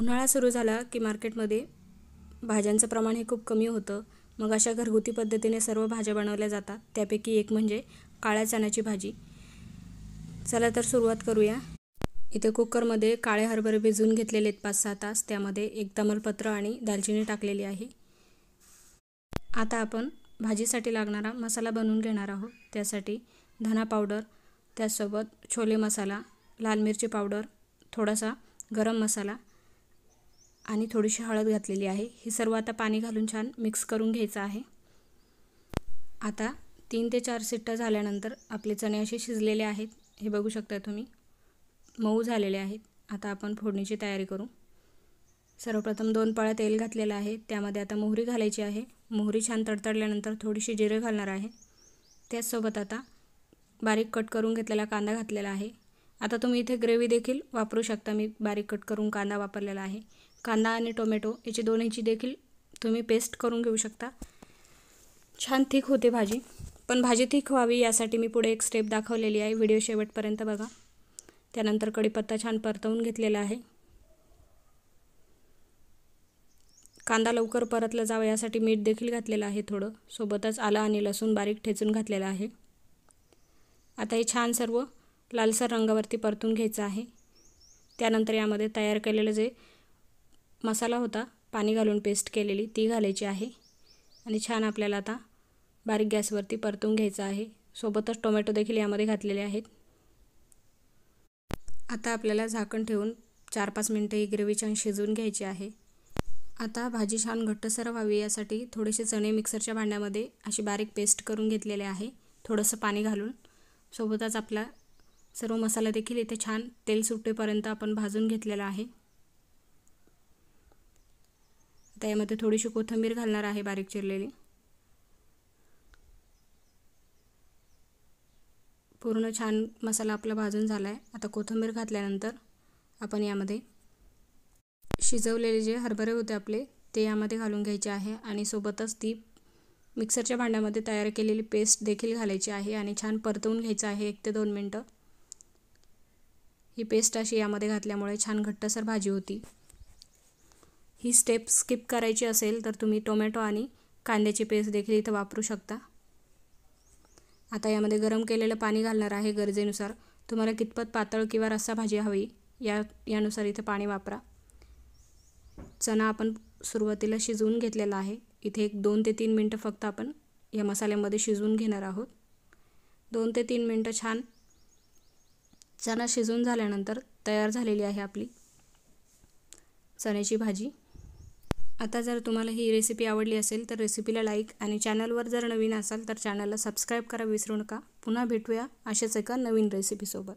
उन्हाळा सुरू झाला की मार्केटमध्ये भाज्यांचं प्रमाण हे खूप कमी होतं. मग अशा घरगुती पद्धतीने सर्व भाज्या बनवल्या जातात. त्यापैकी एक म्हणजे काळ्या चण्याची भाजी. चला तर सुरुवात करूया. इथे कुकरमध्ये काळे हरभरे भिजवून घेतलेले आहेत 5-6 तास. त्यामध्ये एक तमालपत्र आणि दालचिनी टाकलेली आहे. आता आपण भाजीसाठी लागणारा मसाला बनवून घेणार आहोत. त्यासाठी धना पावडर, त्यासोबत छोले मसाला, लाल मिरची पावडर, थोडासा गरम मसाला आणि थोडीशी हळद घातलेली आहे. हे सर्व आता पाणी घालून छान मिक्स करून घ्यायचं आहे. आता 3 ते 4 शिट्ट्या झाल्यानंतर आपले चणे असे शिजलेले आहेत. हे बघू शकता तुम्ही, मऊ झालेले आहेत. आता आपण फोडणीची तयारी करू. सर्वप्रथम 2 पळ्या तेल घातलेलं आहे. त्यामध्ये आता मोहरी घालायची आहे. मोहरी छान तडतडल्यानंतर थोडीशी जिरे घालणार आहे. त्याचसोबत आता बारीक कट करून घेतलेला कांदा घातलेला आहे. आता तुम्ही इथे ग्रेव्ही देखील वापरू शकता. मी बारीक कट करून कांदा वापरलेला आहे. कांदा आणि टोमॅटो याची दोन्हीची देखील तुम्ही पेस्ट करून घेऊ शकता. छान थिक होते भाजी. पण भाजी थिक व्हावी यासाठी मी पुढे एक स्टेप दाखवलेली आहे. व्हिडिओ शेवटपर्यंत बघा. त्यानंतर कढीपत्ता छान परतवून घेतलेला आहे. कांदा लवकर परतला जावा यासाठी मीठ देखील घातलेलं आहे थोडं. सोबतच आलं आणि लसूण बारीक ठेचून घातलेलं आहे. आता हे छान सर्व लालसर रंगावरती परतून घ्यायचं आहे. त्यानंतर यामध्ये तयार केलेलं जे मसाला होता पाणी घालून पेस्ट केलेली ती घालायची आहे आणि छान आपल्याला आता बारीक गॅसवरती परतून घ्यायचं आहे. सोबतच टोमॅटो देखील यामध्ये घातलेले आहेत. आता आपल्याला झाकण ठेवून 4-5 मिनिटं ही ग्रेव्ही छान शिजवून घ्यायची आहे. आता भाजी छान घट्टसर व्हावी यासाठी थोडेसे चणे मिक्सरच्या भांड्यामध्ये अशी बारीक पेस्ट करून घेतलेले आहे थोडंसं पाणी घालून. सोबतच आपला सर्व मसाला देखील इथे छान तेल सुटेपर्यंत आपण भाजून घेतलेला आहे. आता यामध्ये थोडीशी कोथिंबीर घालणार आहे बारीक चिरलेली. पूर्ण छान मसाला आपला भाजून झाला आहे. आता कोथिंबीर घातल्यानंतर आपण यामध्ये शिजवलेले जे हरभरे होते आपले ते यामध्ये घालून घ्यायचे आहे आणि सोबतच ती मिक्सरच्या भांड्यामध्ये तयार केलेली पेस्ट देखील घालायची आहे आणि छान परतवून घ्यायचं आहे 1 ते 2 मिनिटं. ही पेस्ट अशी यामध्ये घातल्यामुळे छान घट्टसर भाजी होती. ही स्टेप स्किप करायची असेल तर तुम्ही टोमॅटो आणि कांद्याची पेस्ट देखील इथं वापरू शकता. आता यामध्ये गरम केलेलं पाणी घालणार आहे गरजेनुसार. तुम्हाला कितपत पातळ किंवा रस्सा भाजी हवी यानुसार इथं पाणी वापरा. चणा आपण सुरुवातीला शिजवून घेतलेला आहे. इथे एक 2 ते 3 मिनिटं फक्त आपण या मसाल्यामध्ये शिजवून घेणार आहोत. 2 ते 3 मिनिटं छान चणा शिजवून झाल्यानंतर तयार झालेली आहे आपली चण्याची भाजी. आता जर तुम्हाला ही रेसिपी आवडली असेल तर रेसिपीला लाईक आणि चॅनलवर जर नवीन असाल तर चॅनलला सबस्क्राईब करा विसरू नका. पुन्हा भेटूया अशाच एका नवीन रेसिपीसोबत.